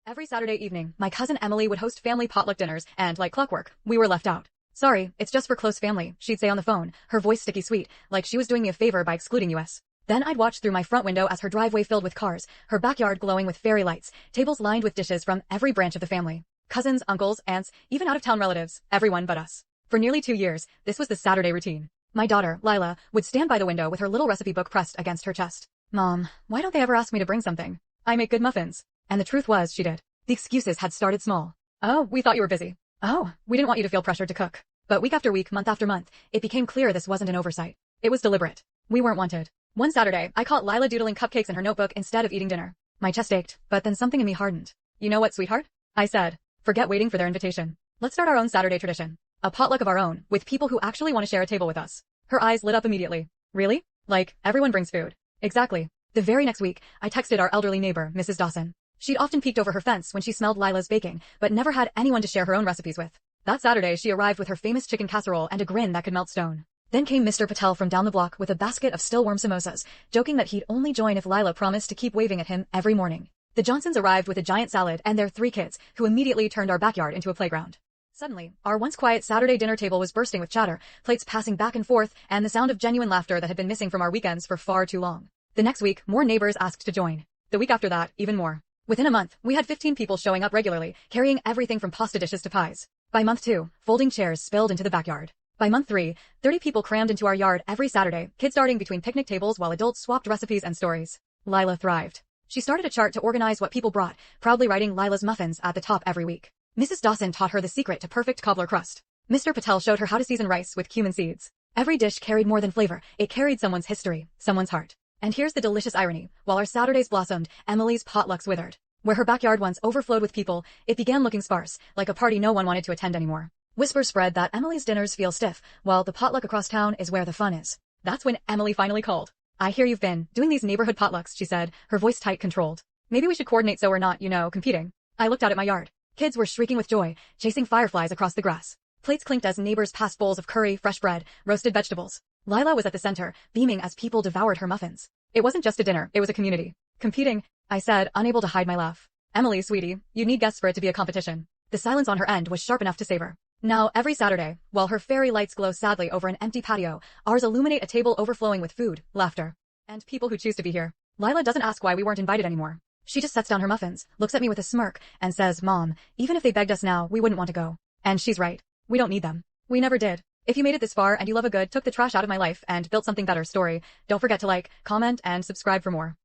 Every Saturday evening, my cousin Emily would host family potluck dinners, and like clockwork, we were left out. Sorry, it's just for close family, she'd say on the phone, her voice sticky sweet, like she was doing me a favor by excluding us. Then I'd watch through my front window as her driveway filled with cars, her backyard glowing with fairy lights, tables lined with dishes from every branch of the family. Cousins, uncles, aunts, even out-of-town relatives, everyone but us. For nearly 2 years, this was the Saturday routine. My daughter, Lila, would stand by the window with her little recipe book pressed against her chest. Mom, why don't they ever ask me to bring something? I make good muffins. And the truth was, she did. The excuses had started small. Oh, we thought you were busy. Oh, we didn't want you to feel pressured to cook. But week after week, month after month, it became clear this wasn't an oversight. It was deliberate. We weren't wanted. One Saturday, I caught Lila doodling cupcakes in her notebook instead of eating dinner. My chest ached, but then something in me hardened. You know what, sweetheart? I said. Forget waiting for their invitation. Let's start our own Saturday tradition. A potluck of our own, with people who actually want to share a table with us. Her eyes lit up immediately. Really? Like, everyone brings food. Exactly. The very next week, I texted our elderly neighbor, Mrs. Dawson. She'd often peeked over her fence when she smelled Lila's baking, but never had anyone to share her own recipes with. That Saturday, she arrived with her famous chicken casserole and a grin that could melt stone. Then came Mr. Patel from down the block with a basket of still warm samosas, joking that he'd only join if Lila promised to keep waving at him every morning. The Johnsons arrived with a giant salad and their 3 kids, who immediately turned our backyard into a playground. Suddenly, our once quiet Saturday dinner table was bursting with chatter, plates passing back and forth, and the sound of genuine laughter that had been missing from our weekends for far too long. The next week, more neighbors asked to join. The week after that, even more. Within a month, we had 15 people showing up regularly, carrying everything from pasta dishes to pies. By month 2, folding chairs spilled into the backyard. By month 3, 30 people crammed into our yard every Saturday, kids darting between picnic tables while adults swapped recipes and stories. Lila thrived. She started a chart to organize what people brought, proudly writing Lila's muffins at the top every week. Mrs. Dawson taught her the secret to perfect cobbler crust. Mr. Patel showed her how to season rice with cumin seeds. Every dish carried more than flavor, it carried someone's history, someone's heart. And here's the delicious irony. While our Saturdays blossomed, Emily's potlucks withered. Where her backyard once overflowed with people, it began looking sparse, like a party no one wanted to attend anymore. Whispers spread that Emily's dinners feel stiff, while the potluck across town is where the fun is. That's when Emily finally called. I hear you've been doing these neighborhood potlucks, she said, her voice tight, controlled. Maybe we should coordinate so we're not, competing. I looked out at my yard. Kids were shrieking with joy, chasing fireflies across the grass. Plates clinked as neighbors passed bowls of curry, fresh bread, roasted vegetables. Lila was at the center, beaming as people devoured her muffins. It wasn't just a dinner, it was a community. Competing? I said, unable to hide my laugh. Emily, sweetie, you need guests for it to be a competition. The silence on her end was sharp enough to savor. Now, every Saturday, while her fairy lights glow sadly over an empty patio, ours illuminate a table overflowing with food, laughter, and people who choose to be here. Lila doesn't ask why we weren't invited anymore. She just sets down her muffins, looks at me with a smirk, and says, Mom, even if they begged us now, we wouldn't want to go. And she's right. We don't need them. We never did. If you made it this far and you love a good, took the trash out of my life and built something better story, don't forget to like, comment, and subscribe for more.